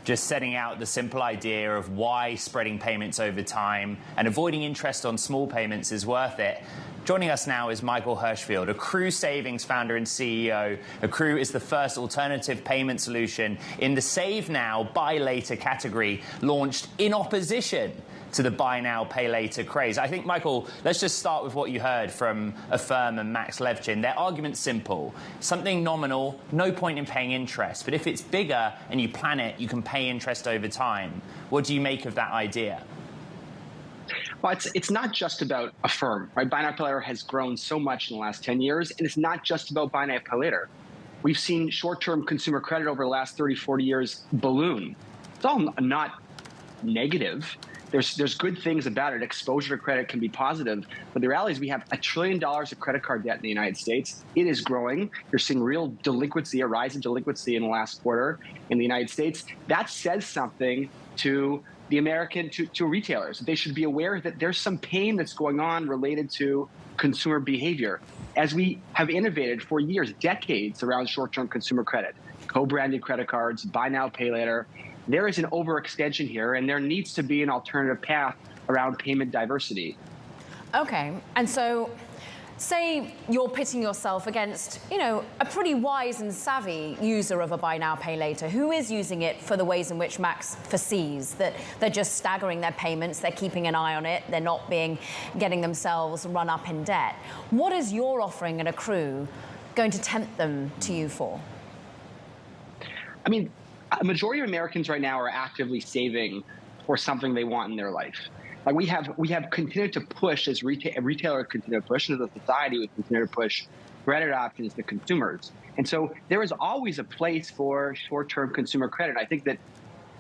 just setting out the simple idea of why spreading payments over time and avoiding interest on small payments is worth it. Joining us now is Michael Hershfield, Accrue Savings founder and CEO. Accrue is the first alternative payment solution in the Save Now, Buy Later category, launched in opposition to the Buy Now, Pay Later craze. I think, Michael, let's just start with what you heard from Affirm and Max Levchin. Their argument's simple. Something nominal, no point in paying interest. But if it's bigger and you plan it, you can pay interest over time. What do you make of that idea? Well, it's not just about Affirm, right? Buy Now, Pay Later has grown so much in the last 10 years, and it's not just about Buy Now, Pay Later. We've seen short-term consumer credit over the last 30, 40 years balloon. It's all not negative. There's good things about it. Exposure to credit can be positive, but the reality is we have $1 trillion of credit card debt in the United States. It is growing. You're seeing real delinquency, a rise in delinquency in the last quarter in the United States. That says something to the American, to retailers. They should be aware that there's some pain that's going on related to consumer behavior. As we have innovated for years, decades around short-term consumer credit, co-branded credit cards, Buy Now, Pay Later, there is an overextension here, and there needs to be an alternative path around payment diversity. Okay, and so say you're pitting yourself against, a pretty wise and savvy user of a Buy Now, Pay Later who is using it for the ways in which Max foresees, that they're just staggering their payments, they're keeping an eye on it, they're not getting themselves run up in debt. What is your offering at Accrue going to tempt them to you for? I mean, a majority of Americans right now are actively saving for something they want in their life. Like we have continued to push, as retailers continue to push, and as a society we continue to push credit options to consumers. And so there is always a place for short-term consumer credit. I think that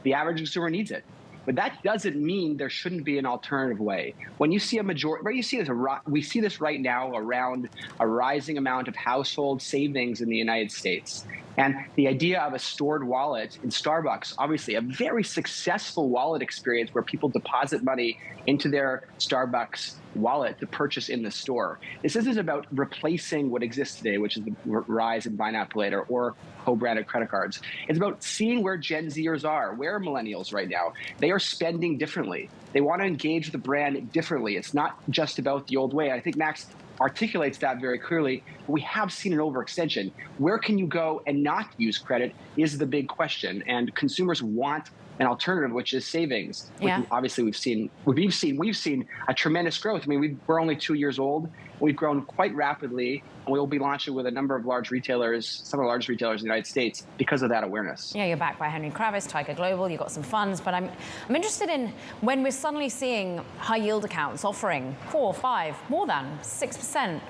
the average consumer needs it. But that doesn't mean there shouldn't be an alternative way. When you see a majority, right, we see this right now around a rising amount of household savings in the United States. And the idea of a stored wallet in Starbucks, obviously a very successful wallet experience where people deposit money into their Starbucks wallet to purchase in the store. This isn't about replacing what exists today, which is the rise in Buy Now, Pay Later or co-branded credit cards. It's about seeing where Gen Zers are, where are millennials right now. They are spending differently. They want to engage the brand differently. It's not just about the old way. I think Max articulates that very clearly. We have seen an overextension. Where can you go and not use credit is the big question. And consumers want an alternative, which is savings. Yeah. Obviously, we've seen a tremendous growth. I mean, we're only 2 years old. We've grown quite rapidly, and we will be launching with a number of large retailers, some of the largest retailers in the United States, because of that awareness. Yeah, you're backed by Henry Kravis, Tiger Global. You've got some funds, but I'm interested in when we're suddenly seeing high yield accounts offering 4, 5, more than 6%.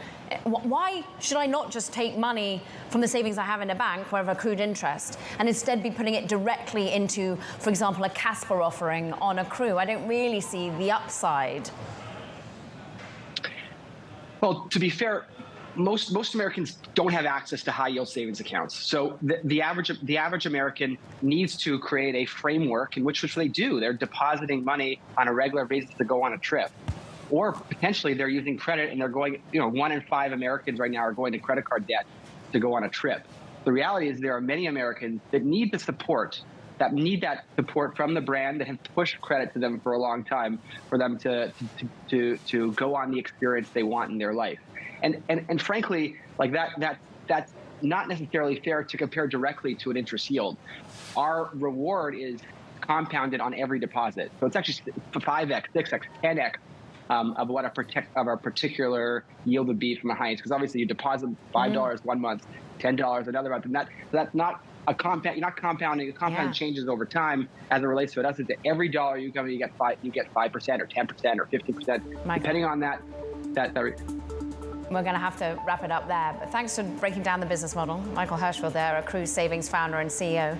Why should I not just take money from the savings I have in a bank where I've accrued interest and instead be putting it directly into, for example, a Casper offering on Accrue? I don't really see the upside. Well, to be fair, most Americans don't have access to high yield savings accounts. So the average American needs to create a framework in which they do. They're depositing money on a regular basis to go on a trip. Or potentially they're using credit and they're going, 1 in 5 Americans right now are going to credit card debt to go on a trip. The reality is there are many Americans that need the support, from the brand, that have pushed credit to them for a long time for them to go on the experience they want in their life. And frankly, like that's not necessarily fair to compare directly to an interest yield. Our reward is compounded on every deposit. So it's actually 5x, 6x, 10x. Of what a particular yield would be from a high end, because obviously you deposit $5 one month, $10 another month, and that's not a compound. You're not compounding. The compound changes over time as it relates to it. That's it. Every dollar you come, you get 5% or 10% or 50%, depending on that. We're going to have to wrap it up there. But thanks for breaking down the business model, Michael Hershfield there, Accrue Savings founder and CEO.